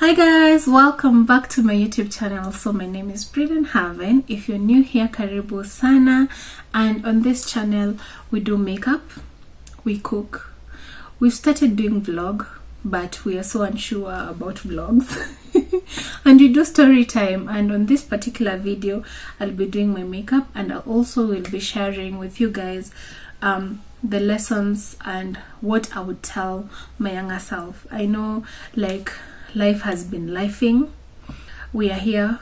Hi guys, welcome back to my YouTube channel. So my name is Britain Haven. If you're new here, karibu sana. And on this channel we do makeup, we cook, we've started doing vlog, but we are so unsure about vlogs. And we do story time, and on this particular video I'll be doing my makeup, and I also will be sharing with you guys the lessons and what I would tell my younger self. I know, like, life has been lifing. We are here,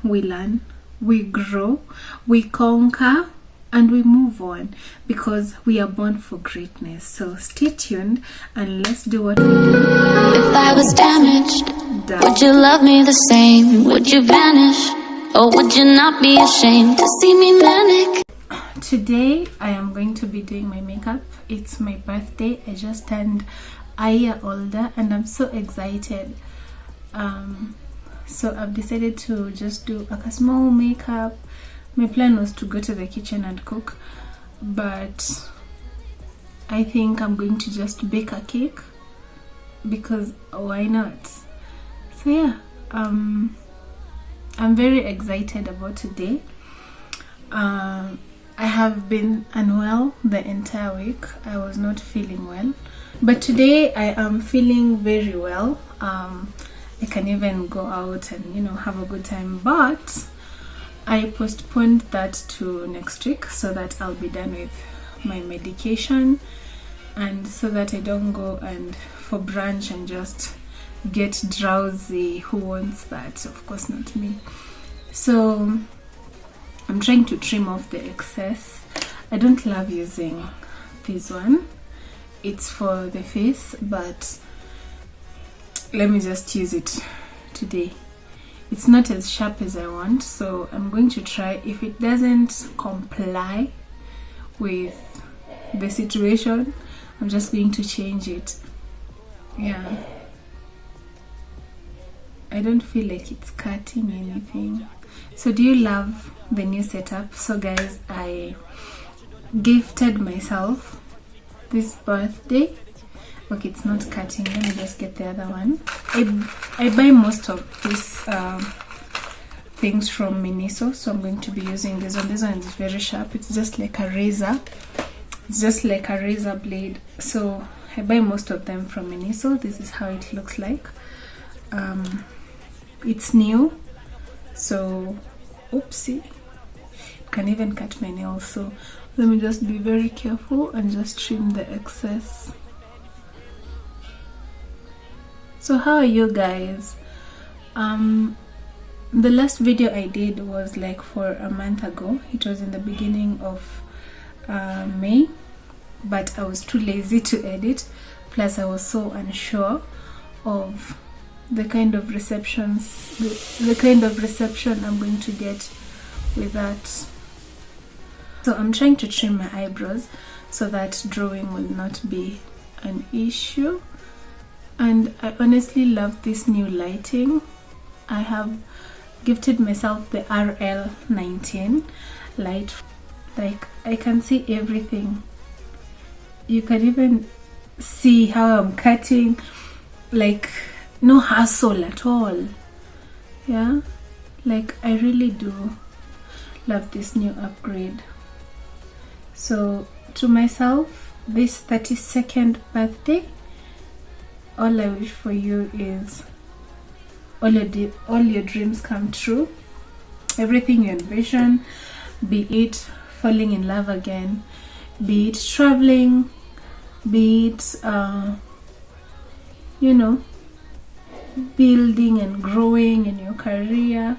we learn, we grow, we conquer, and we move on because we are born for greatness. So stay tuned and let's do what we do. If I was damaged, would you love me the same? Would you vanish, or would you not be ashamed to see me manic? Today I am going to be doing my makeup. It's my birthday. I just turned a year older and I'm so excited. So I've decided to just do like a small makeup. My plan was to go to the kitchen and cook, but I think I'm going to just bake a cake because why not? So yeah, I'm very excited about today. I have been unwell the entire week. I was not feeling well, but today I am feeling very well. I can even go out and have a good time, but I postponed that to next week so that I'll be done with my medication, and so that I don't go and for brunch and just get drowsy. Who wants that? Of course not me. So I'm trying to trim off the excess. I don't love using this one. It's for the face, but let me just use it today. It's not as sharp as I want, so I'm going to try. If it doesn't comply with the situation, I'm just going to change it. Yeah, I don't feel like it's cutting anything. So do you love the new setup? So guys, I gifted myself this birthday. Okay, it's not cutting. Let me just get the other one. I buy most of these things from Miniso, so I'm going to be using this one. This one is very sharp. It's just like a razor. It's just like a razor blade. So I buy most of them from Miniso. This is how it looks like. It's new, so oopsie, it can even cut my nails. So let me just be very careful and just trim the excess. So how are you guys? The last video I did was like for a month ago. It was in the beginning of May, but I was too lazy to edit, plus I was so unsure of the kind of receptions, the kind of reception I'm going to get with that. So I'm trying to trim my eyebrows so that drawing will not be an issue. And I honestly love this new lighting. I have gifted myself the RL19 light. Like, I can see everything. You can even see how I'm cutting. Like, no hassle at all. Yeah, like I really do love this new upgrade. So to myself, this 32nd birthday, all I wish for you is all your dreams come true. Everything you envision, be it falling in love again, be it traveling, be it building and growing in your career,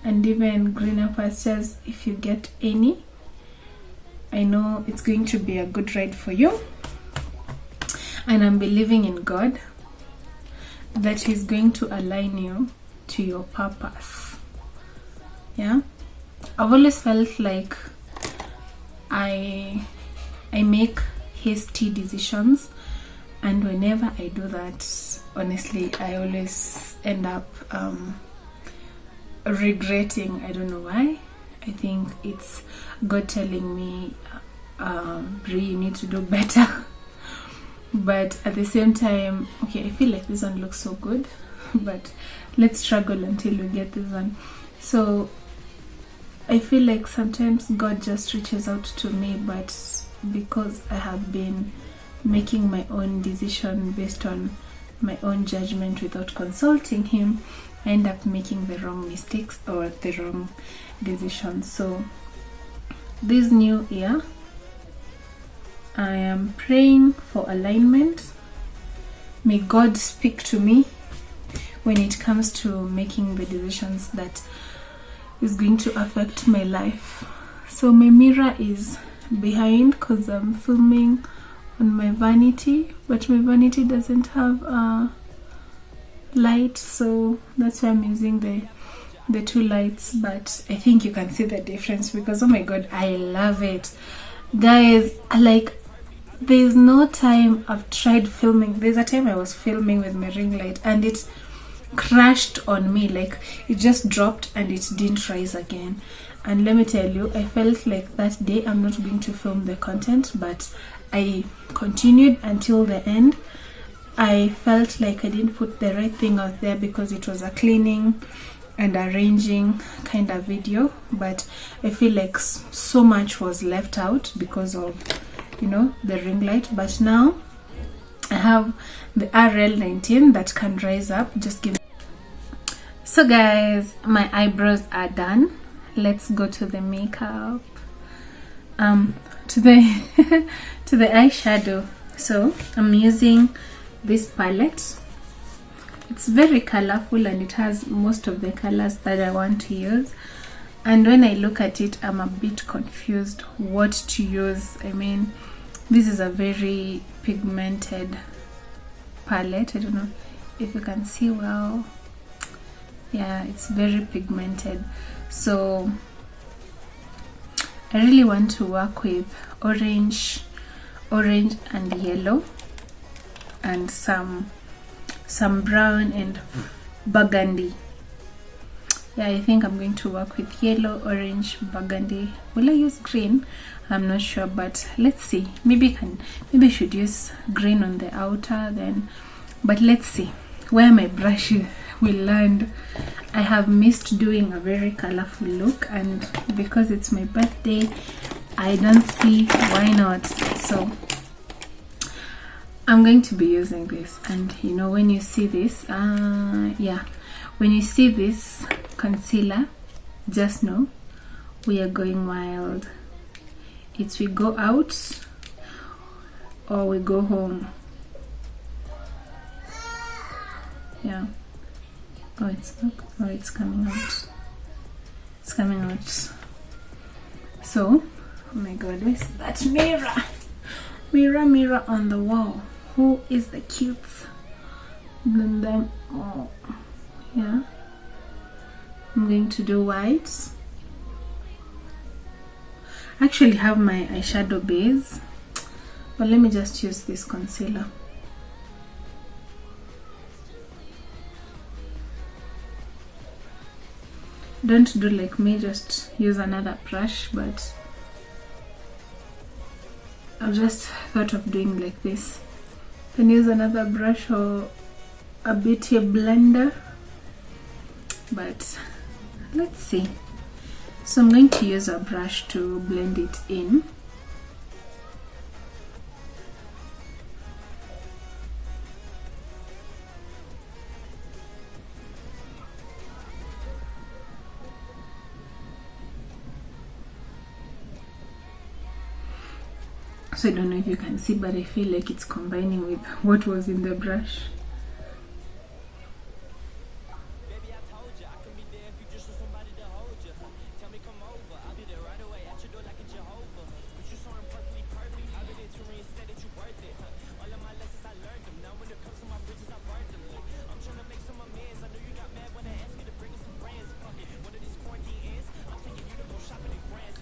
and even greener pastures if you get any. I know it's going to be a good ride for you, and I'm believing in God that He's going to align you to your purpose. Yeah, I've always felt like I make hasty decisions, and whenever I do that, honestly, I always end up regretting. I don't know why. I think it's God telling me, Brie, you need to do better. but at the same time, okay, I feel like this one looks so good, but let's struggle until we get this one. So I feel like sometimes God just reaches out to me, but because I have been making my own decision based on my own judgment without consulting him, I end up making the wrong mistakes or the wrong decisions. So this new year, I am praying for alignment. May God speak to me when it comes to making the decisions that is going to affect my life. So my mirror is behind because I'm filming on my vanity, but my vanity doesn't have a light, so that's why I'm using the two lights. But I think you can see the difference because, oh my god, I love it, guys. Like, there's no time I've tried filming. There's a time I was filming with my ring light and it crashed on me, like it just dropped and it didn't rise again. And let me tell you, I felt like that day I'm not going to film the content, but I continued until the end. I felt like I didn't put the right thing out there because it was a cleaning and arranging kind of video, but I feel like so much was left out because of, you know, the ring light. But now I have the RL19 that can rise up. Just give me. So guys, my eyebrows are done. Let's go to the makeup, to the to the eyeshadow. So I'm using this palette. It's very colorful and it has most of the colors that I want to use, and when I look at it, I'm a bit confused what to use. I mean, this is a very pigmented palette. I don't know if you can see well. Yeah, it's very pigmented, so I really want to work with orange and yellow and some brown and burgundy. Yeah, I think I'm going to work with yellow, orange, burgundy. Will I use green? I'm not sure, but let's see. Maybe I should use green on the outer then, but let's see where my brush will land. I have missed doing a very colorful look, and because it's my birthday, I don't see why not. So I'm going to be using this, and you know, when you see this, yeah, when you see this concealer, just know we are going wild. It's we go out or we go home. Yeah. Oh, it's not. Oh, it's coming out. It's coming out. So, oh my god, where's that mirror? Mirror on the wall. Who is the cute? Then, oh, yeah. I'm going to do white. I actually have my eyeshadow base, but let me just use this concealer. Don't do like me, just use another brush, but I've just thought of doing like this. Can use another brush or a beauty blender, but let's see. So I'm going to use a brush to blend it in. So I don't know if you can see, but I feel like it's combining with what was in the brush.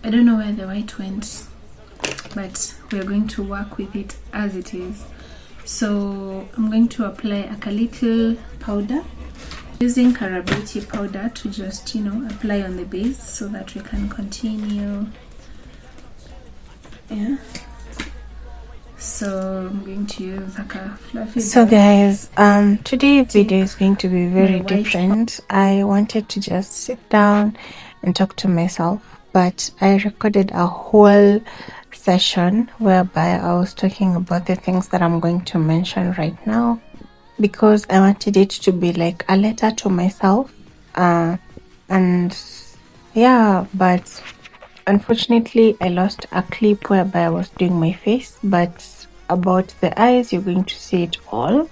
I don't know where the white went, but we're going to work with it as it is. So I'm going to apply a little powder, using Beauty powder to just, you know, apply on the base so that we can continue. Yeah, So I'm going to use like a fluffy So brush. guys, today's video is going to be very different. I wanted to just sit down and talk to myself, but I recorded a whole session whereby I was talking about the things that I'm going to mention right now, because I wanted it to be like a letter to myself. And yeah, but unfortunately I lost a clip whereby I was doing my face, but about the eyes you're going to see it all.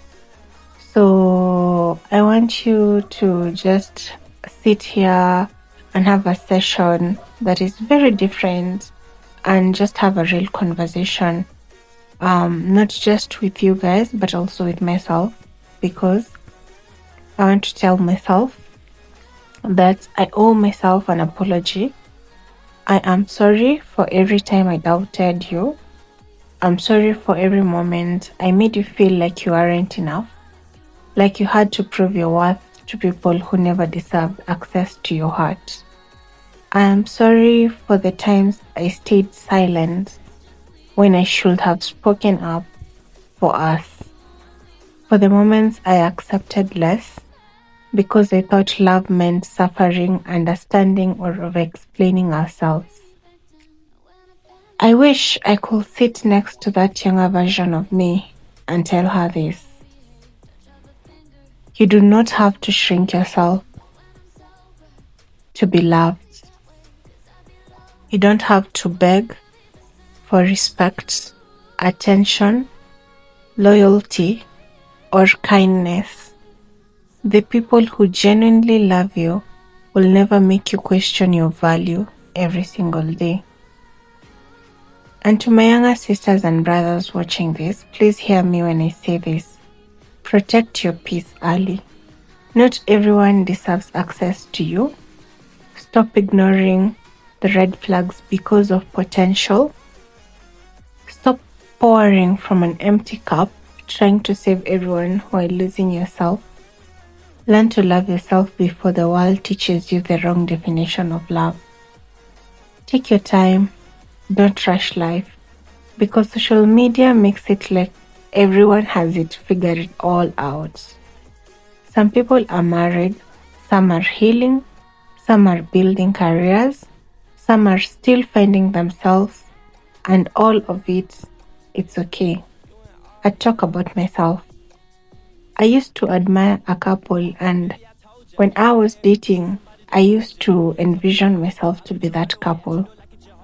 So I want you to just sit here and have a session that is very different and just have a real conversation, not just with you guys but also with myself, because I want to tell myself that I owe myself an apology. I am sorry for every time I doubted you. I'm sorry for every moment I made you feel like you aren't enough, like you had to prove your worth to people who never deserved access to your heart. I am sorry for the times I stayed silent when I should have spoken up for us, for the moments I accepted less because I thought love meant suffering, understanding, or over-explaining ourselves. I wish I could sit next to that younger version of me and tell her this. You do not have to shrink yourself to be loved. You don't have to beg for respect, attention, loyalty, or kindness. The people who genuinely love you will never make you question your value every single day. And to my younger sisters and brothers watching this, please hear me when I say this. Protect your peace early. Not everyone deserves access to you. Stop ignoring the red flags because of potential. Stop pouring from an empty cup, trying to save everyone while losing yourself. Learn to love yourself before the world teaches you the wrong definition of love. Take your time. Don't rush life, because social media makes it like everyone has it figured all out. Some people are married, some are healing, some are building careers, some are still finding themselves, and all of it, it's okay. I talk about myself. I used to admire a couple, and when I was dating, I used to envision myself to be that couple.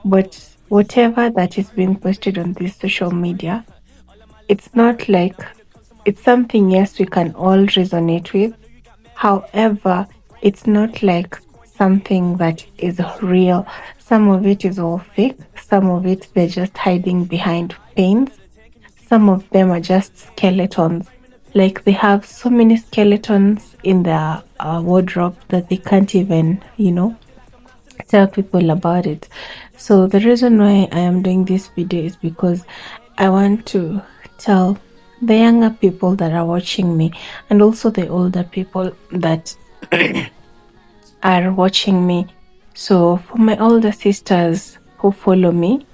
But whatever that is being posted on this social media, it's not like, it's something, yes, we can all resonate with. However, it's not like something that is real. Some of it is all fake. Some of it, they're just hiding behind paints. Some of them are just skeletons. Like, they have so many skeletons in their wardrobe that they can't even, tell people about it. So the reason why I am doing this video is because I want to tell the younger people that are watching me, and also the older people that are watching me. So for my older sisters who follow me,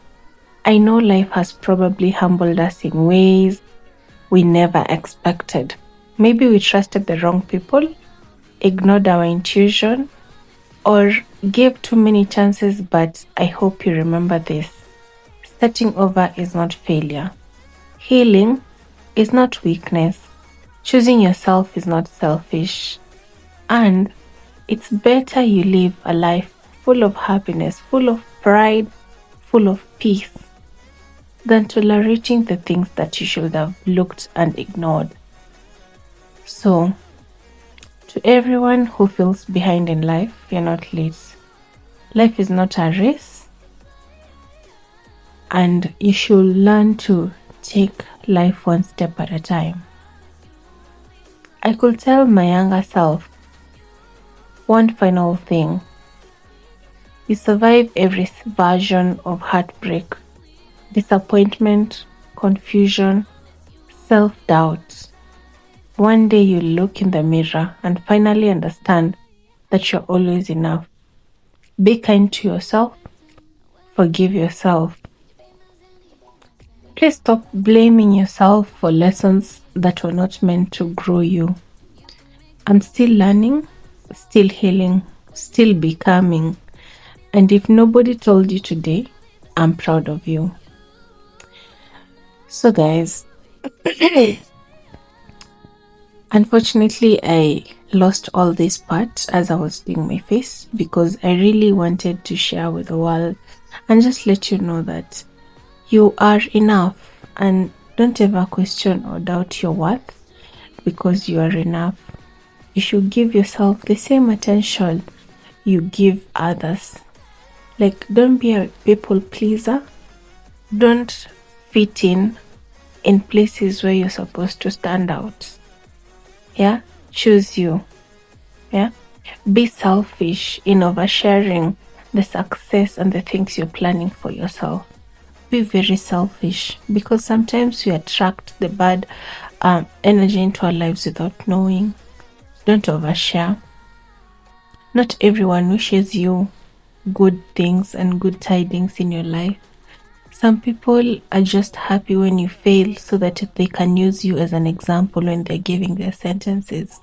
I know life has probably humbled us in ways we never expected. Maybe we trusted the wrong people, ignored our intuition, or gave too many chances, but I hope you remember this. Starting over is not failure. Healing is not weakness. Choosing yourself is not selfish. And it's better you live a life full of happiness, full of pride, full of peace, than tolerating the things that you should have looked and ignored. So, to everyone who feels behind in life, you're not late. Life is not a race, and you should learn to take life one step at a time. I could tell my younger self one final thing. You survive every version of heartbreak, disappointment, confusion, self-doubt. One day you look in the mirror and finally understand that you're always enough. Be kind to yourself. Forgive yourself. Please stop blaming yourself for lessons that were not meant to grow you. I'm still learning, still healing, still becoming. And if nobody told you today, I'm proud of you. So guys, unfortunately, I lost all this part as I was doing my face because I really wanted to share with the world and just let you know that you are enough, and don't ever question or doubt your worth because you are enough. You should give yourself the same attention you give others. Like, don't be a people pleaser. Don't fit in places where you're supposed to stand out. Yeah, choose you. Yeah, be selfish in oversharing the success and the things you're planning for yourself. Be very selfish because sometimes we attract the bad energy into our lives without knowing. Don't overshare. Not everyone wishes you good things and good tidings in your life. Some people are just happy when you fail so that they can use you as an example when they're giving their sentences.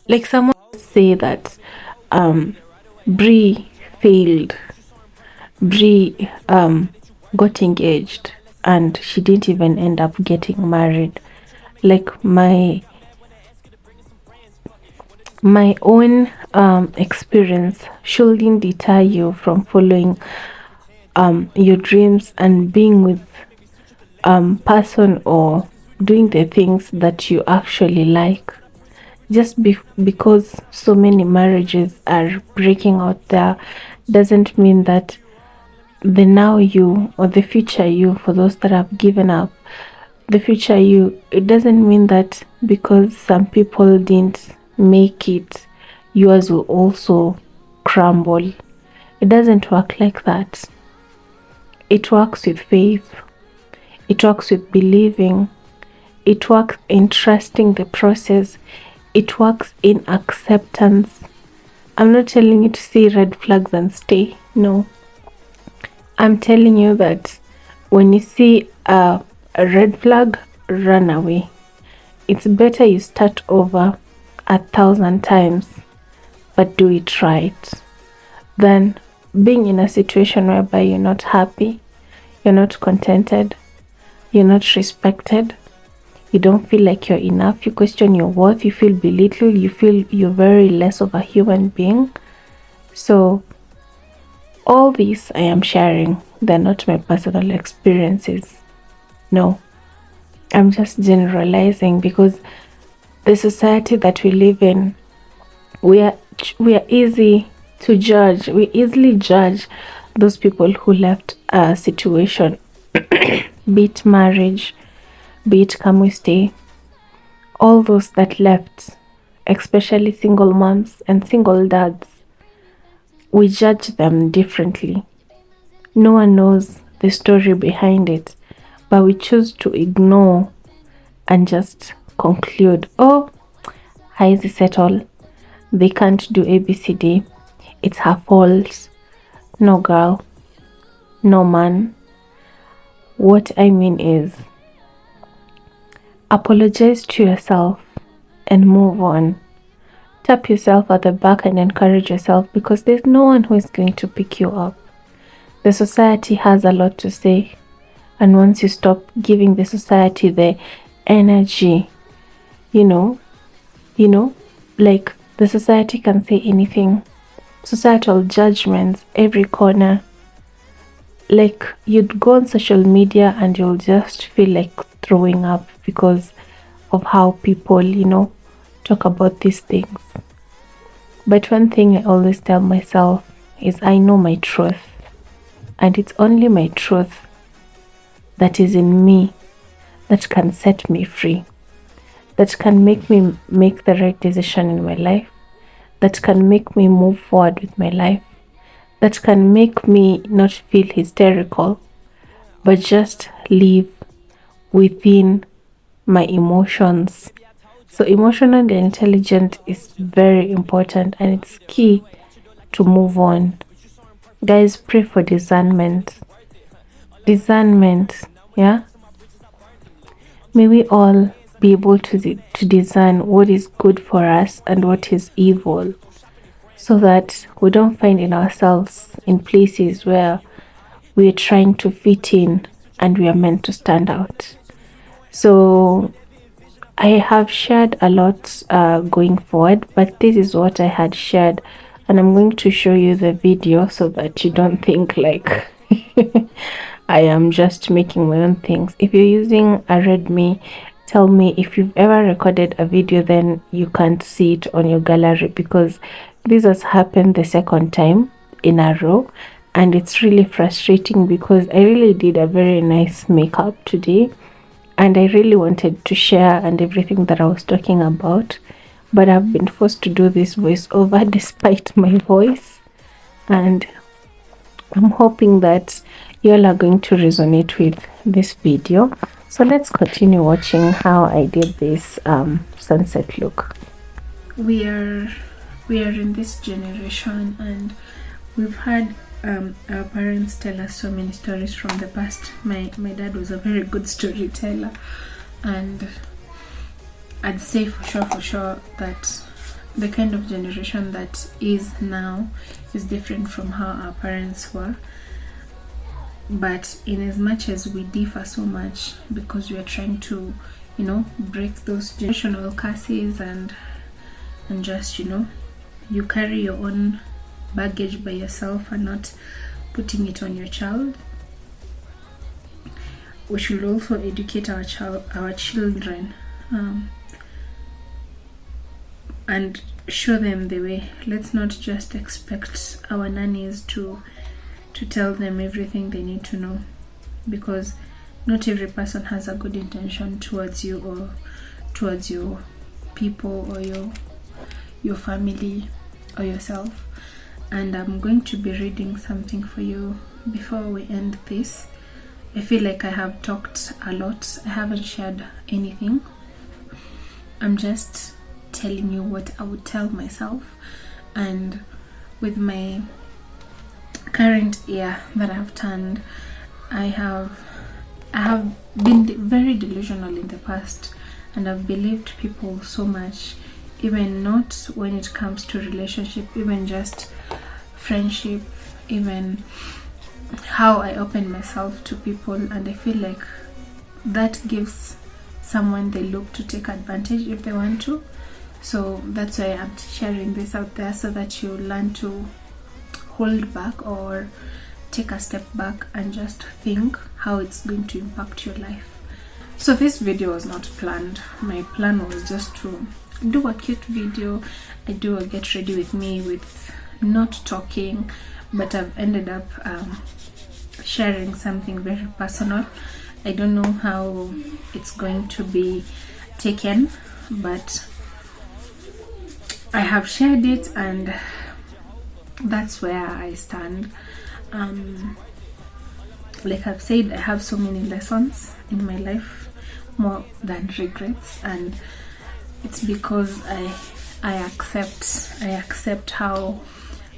Like someone say that Brie failed. Brie got engaged and she didn't even end up getting married. Like my own experience shouldn't deter you from following your dreams and being with person or doing the things that you actually like. Just because so many marriages are breaking out there doesn't mean that the now you or the future you, for those that have given up, the future you, it doesn't mean that because some people didn't make it, yours will also crumble. It doesn't work like that. It works with faith. It works with believing. It works in trusting the process. It works in acceptance. I'm not telling you to see red flags and stay. No. I'm telling you that when you see a red flag, run away. It's better you start over 1,000 times, but do it right, than being in a situation whereby you're not happy, you're not contented, you're not respected, you don't feel like you're enough, you question your worth, you feel belittled, you feel you're very less of a human being. So all these I am sharing, they're not my personal experiences. No, I'm just generalizing because the society that we live in, we are easy to judge. We easily judge those people who left a situation, be it marriage, be it come we stay, all those that left, especially single moms and single dads. We judge them differently. No one knows the story behind it, but we choose to ignore and just conclude, oh, how is it settled? They can't do ABCD. It's her fault. No, girl. No, man. What I mean is, apologize to yourself and move on. Tap yourself at the back and encourage yourself because there's no one who is going to pick you up. The society has a lot to say, and once you stop giving the society the energy, like the society can say anything, societal judgments every corner. Like you'd go on social media and you'll just feel like throwing up because of how people talk about these things. But one thing I always tell myself is I know my truth, and it's only my truth that is in me that can set me free, that can make me make the right decision in my life, that can make me move forward with my life, that can make me not feel hysterical, but just live within my emotions. So emotional intelligence is very important, and it's key to move on. Guys, pray for discernment. discernment. Yeah, may we all be able to discern what is good for us and what is evil, so that we don't find in ourselves in places where we're trying to fit in and we are meant to stand out. So I have shared a lot going forward, but this is what I had shared, and I'm going to show you the video so that you don't think like I am just making my own things. If you're using a Redmi, tell me if you've ever recorded a video, then you can't see it on your gallery, because this has happened the second time in a row, and it's really frustrating because I really did a very nice makeup today and I really wanted to share and everything that I was talking about, but I've been forced to do this voiceover despite my voice, and I'm hoping that you all are going to resonate with this video. So let's continue watching how I did this sunset look. We are in this generation, and we've had our parents tell us so many stories from the past. My dad was a very good storyteller, and I'd say for sure that the kind of generation that is now is different from how our parents were. But in as much as we differ so much, because we are trying to, you know, break those generational curses and just, you know, you carry your own baggage by yourself and not putting it on your child. We should also educate our children and show them the way. Let's not just expect our nannies to tell them everything they need to know, because not every person has a good intention towards you or towards your people or your family or yourself. And I'm going to be reading something for you before we end this. I feel like I have talked a lot. I haven't shared anything. I'm just telling you what I would tell myself. And with my current year that I've turned, I have been very delusional in the past, and I've believed people so much, even not when it comes to relationship, even just friendship, even how I open myself to people. And I feel like that gives someone the look to take advantage if they want to. So that's why I'm sharing this out there, so that you learn to hold back or take a step back and just think how it's going to impact your life. So this video was not planned. My plan was just to do a cute video. I do a get ready with me with not talking, but I've ended up sharing something very personal. I don't know how it's going to be taken, but I have shared it, and that's where I stand. Like I've said, I have so many lessons in my life, more than regrets, and it's because I accept how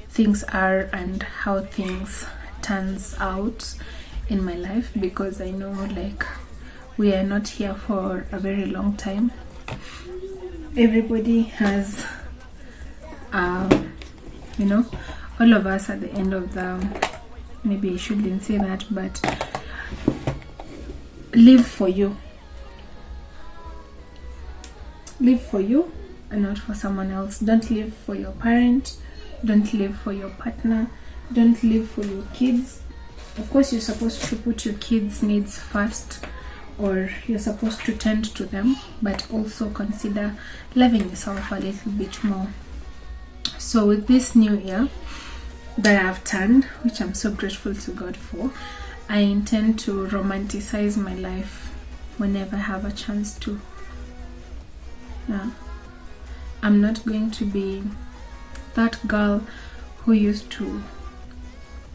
things are and how things turns out in my life, because I know like we are not here for a very long time. Everybody has you know, all of us at the end of the, maybe I shouldn't say that, but live for you and not for someone else. Don't live for your parent, don't live for your partner, don't live for your kids. Of course you're supposed to put your kids' needs first, or you're supposed to tend to them, but also consider loving yourself a little bit more. So with this new year that I've turned, which I'm so grateful to God for, I intend to romanticize my life whenever I have a chance to. Yeah. I'm not going to be that girl who used to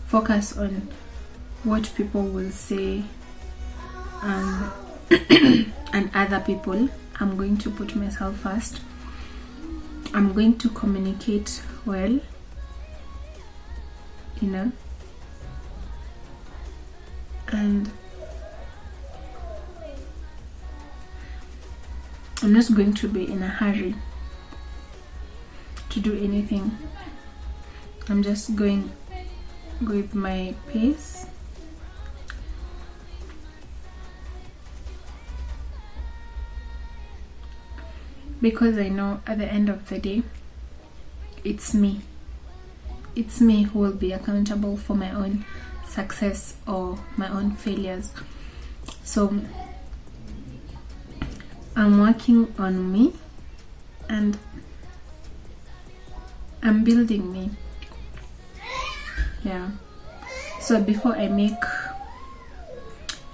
focus on what people will say and other people. I'm going to put myself first. I'm going to communicate well, you know. and I'm not going to be in a hurry to do anything. I'm just going with my pace. Because I know at the end of the day, it's me. It's me who will be accountable for my own success or my own failures. So I'm working on me and I'm building me. Yeah. So before I make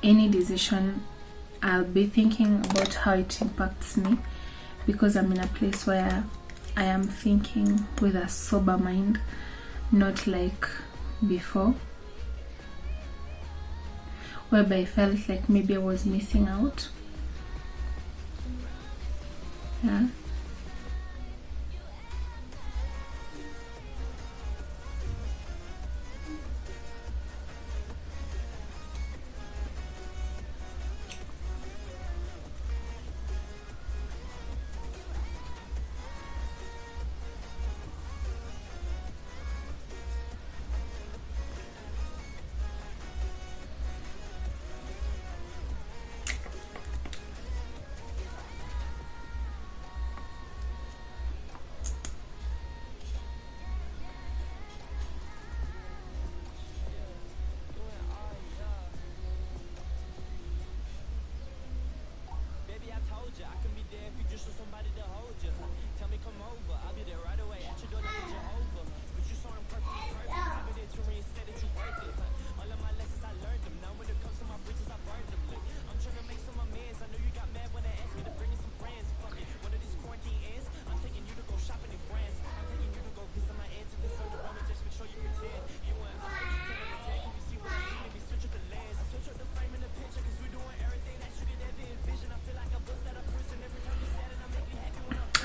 any decision, I'll be thinking about how it impacts me, because I'm in a place where I am thinking with a sober mind, not like before, whereby I felt like maybe I was missing out. Yeah.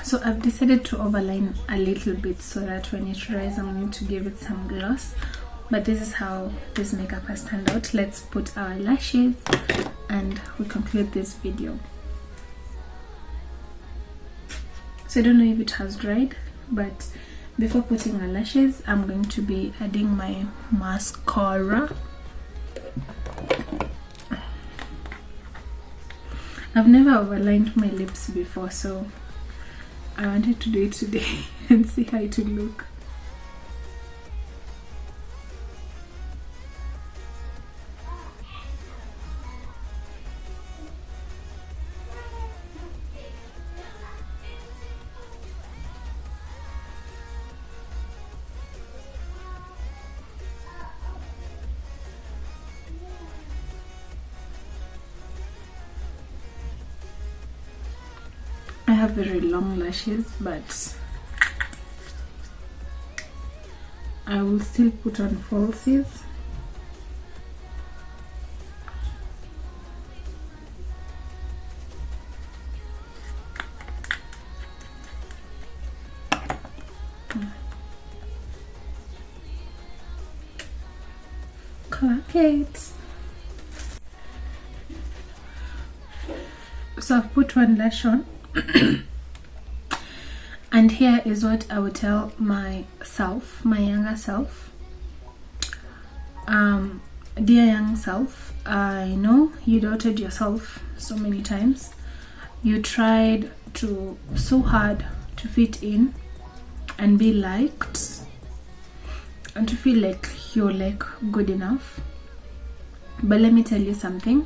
So I've decided to overline a little bit so that when it dries, I'm going to give it some gloss. But this is how this makeup has turned out. Let's put our lashes and we conclude this video. So I don't know if it has dried, but before putting our lashes, I'm going to be adding my mascara. I've never overlined my lips before, so I wanted to do it today and see how it would look. I have very long lashes, but I will still put on falsies. Crack it. So I've put one lash on. And here is what I would tell myself, my younger self. Dear young self, I know you doubted yourself so many times. You tried so hard to fit in and be liked and to feel like you're like good enough. But let me tell you something.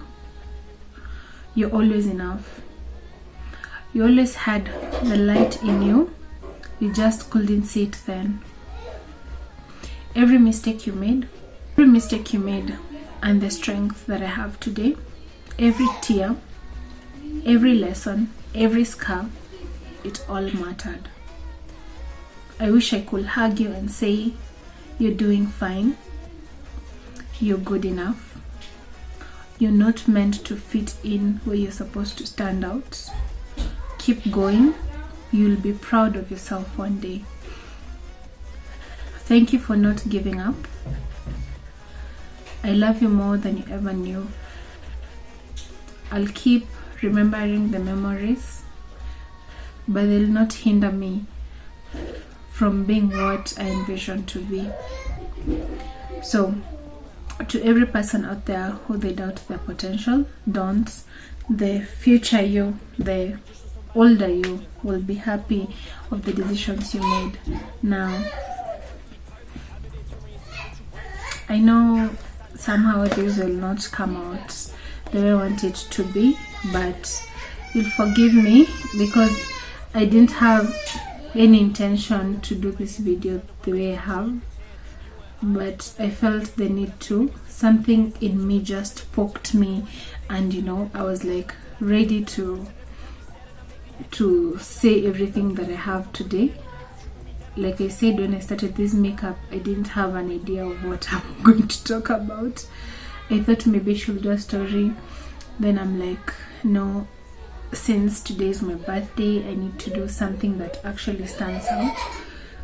You're always enough. You always had the light in you. You just couldn't see it then. Every mistake you made, and the strength that I have today, every tear, every lesson, every scar, it all mattered. I wish I could hug you and say, you're doing fine. You're good enough. You're not meant to fit in where you're supposed to stand out. Keep going. You'll be proud of yourself one day. Thank you for not giving up. I love you more than you ever knew. I'll keep remembering the memories, but they'll not hinder me from being what I envision to be. So, to every person out there who they doubt their potential, don't. The future you, the older you, will be happy of the decisions you made now. I know somehow this will not come out the way I want it to be, but you'll forgive me because I didn't have any intention to do this video the way I have, but I felt the need to. Something in me just poked me, and you know, I was like ready to say everything that I have today. Like I said, when I started this makeup, I didn't have an idea of what I'm going to talk about. I thought maybe I should do a story. Then I'm like, no, since today is my birthday, I need to do something that actually stands out.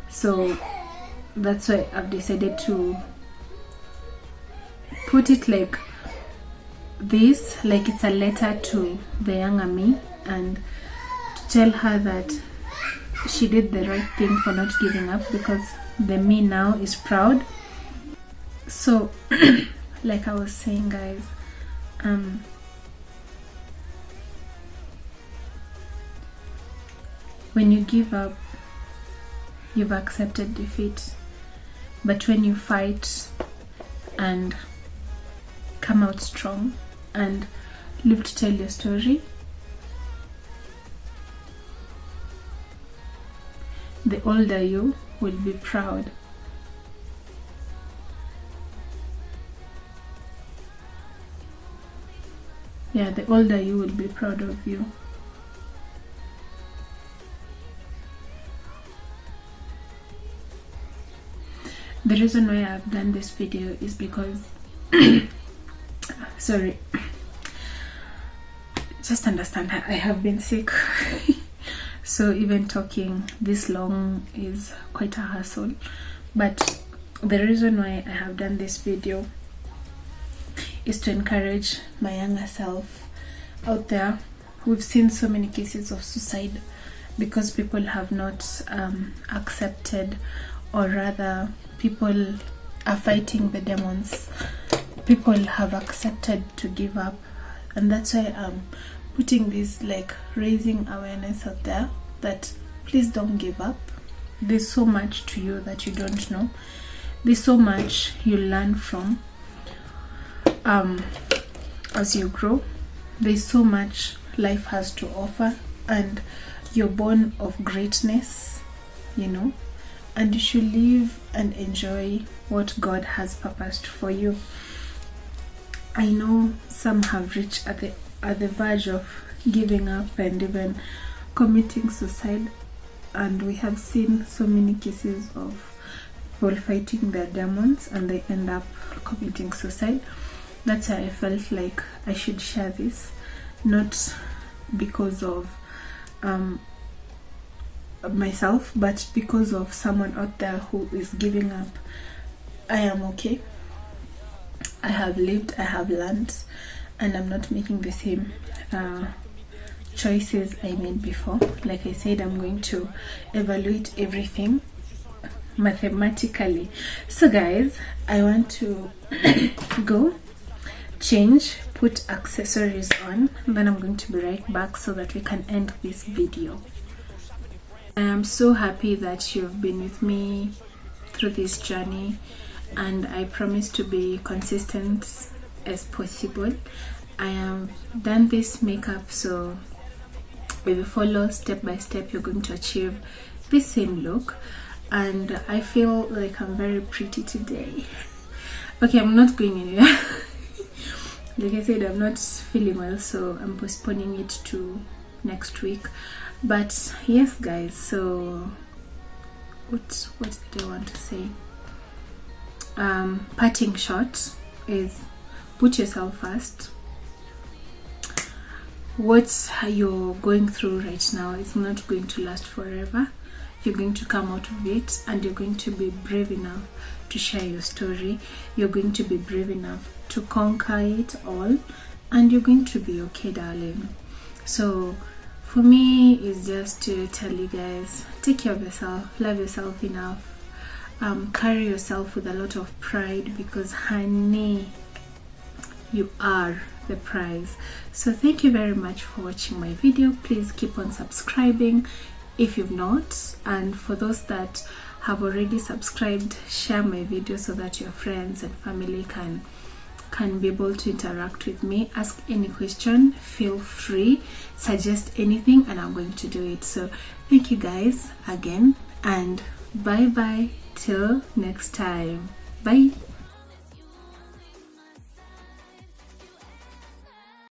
So that's why I've decided to put it like this, like it's a letter to the younger me, and to tell her that she did the right thing for not giving up, because the me now is proud. So like I was saying, guys, when you give up, you've accepted defeat. But when you fight and come out strong and live to tell your story, the older you will be proud. Yeah, the older you will be proud of you. The reason why I've done this video is because sorry, just understand, I have been sick. So even talking this long is quite a hassle. But the reason why I have done this video is to encourage my younger self out there. We've seen so many cases of suicide because people have not accepted, or rather people are fighting the demons. People have accepted to give up, and that's why I'm putting this, like raising awareness out there that please don't give up. There's so much to you that you don't know. There's so much you learn from as you grow. There's so much life has to offer, and you're born of greatness, you know, and you should live and enjoy what God has purposed for you. I know some have reached at the verge of giving up and even committing suicide, and we have seen so many cases of people fighting their demons and they end up committing suicide. That's why I felt like I should share this, not because of myself, but because of someone out there who is giving up. I am okay. I have lived, I have learned, and I'm not making the same choices I made before. Like I said, I'm going to evaluate everything mathematically. So guys, I want to go change, put accessories on, then I'm going to be right back so that we can end this video. I am so happy that you've been with me through this journey, and I promise to be consistent as possible. I have done this makeup, so if you follow step by step, you're going to achieve the same look, and I feel like I'm very pretty today. Okay, I'm not going anywhere. Like I said, I'm not feeling well, so I'm postponing it to next week. But yes guys, so what did I want to say? Parting shot is put yourself first. What you're going through right now is not going to last forever. you're going to come out of it, and you're going to be brave enough to share your story. You're going to be brave enough to conquer it all, and you're going to be okay, darling. So for me, it's just to tell you guys, take care of yourself, love yourself enough, carry yourself with a lot of pride, because honey, you are the prize. So thank you very much for watching my video. Please keep on subscribing if you've not, and for those that have already subscribed, share my video so that your friends and family can be able to interact with me. Ask any question, feel free, suggest anything, and I'm going to do it. So thank you guys again, and bye bye till next time. Bye.